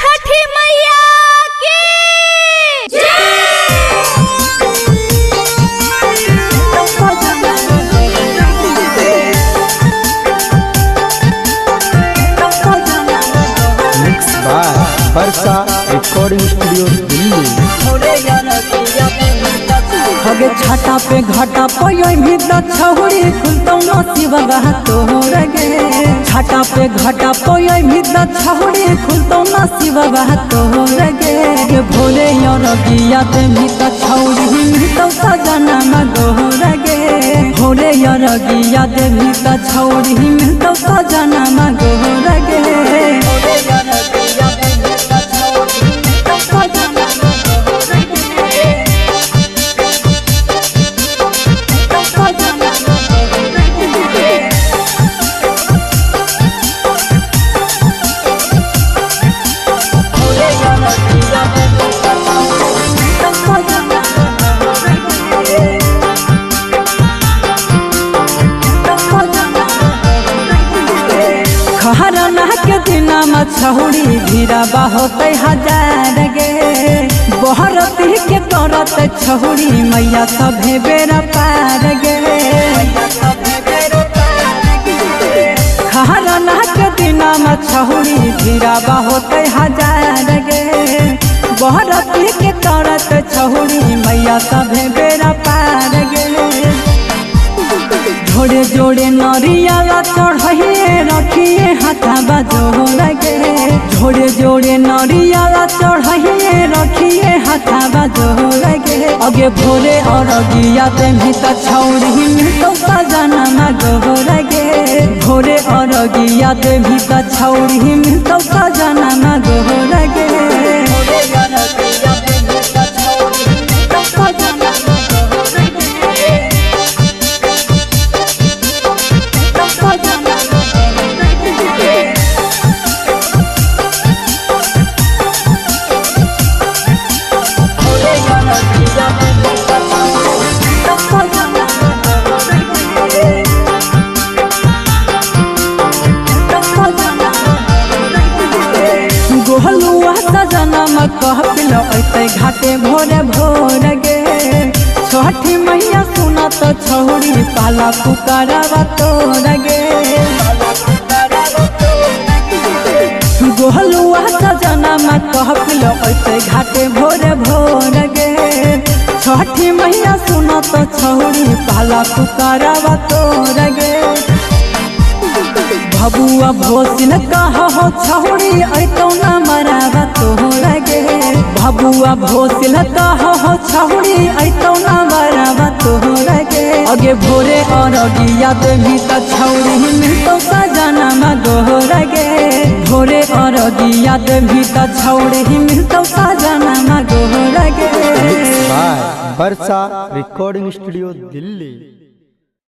छठी मैया की mix by Varsha recording studio Delhi. हगे छाता पे घाटा पयोई भी दछौड़ी खुलतौ नसीब बहतो रगे छाता पे घाटा पयोई भी दछौड़ी खुलतौ नसीब बहतो रगे के भोले और गिया ते भी दछौड़ी भी तो सजना मगो रगे भोले और गिया ते भी दछौड़ी भी तो सजना मगो रगे खहरना के दिना मछौड़ी भीरा बहुत हजार गे बहरती के करत छौड़ी मैया सभे बेरा पार गे खहरना के दिना मछौड़ी भीरा बहुत हजार गे बहरती के करत छौड़ी मैया सभे बेरा पार गे जोड़े जोड़े नरियाला चढ़िए रखिए हाथा बाजो लगे जोड़े जोड़े नरियाला चढ़िए रखिए हाथा बाजो लगे अगे भोरे और गिया ते भी तो छौड़ी में तो सजना मगो लगे भोरे और गिया ते भी तो छौड़ी में तो सजना मगो लगे गोहलुआ सजनम कहपिल ऐते घाटे भोरे भोर गे छठी मैया सुनत छौड़ी पाला पुकारवा तोर गे गोहलुआ सजनम कहपिल ऐते घाटे भोरे भोर गे छठी मैया सुनत छौड़ी पाला पुकारवा तोर गे भबुआ भोसिन कहा हो छौड़ी ऐतौ न मरावा तोहर गे भबुआ भोसिन कहा हो छौड़ी ऐतौ न मरावा तोहर गे अगे भोरे और गिया ते भी त छौड़ी मिलतौ सजना मगोर गे भोरे और गिया ते भी त छौड़ी मिलतौ सजना मगोर गे mix by Varsha recording studio Delhi.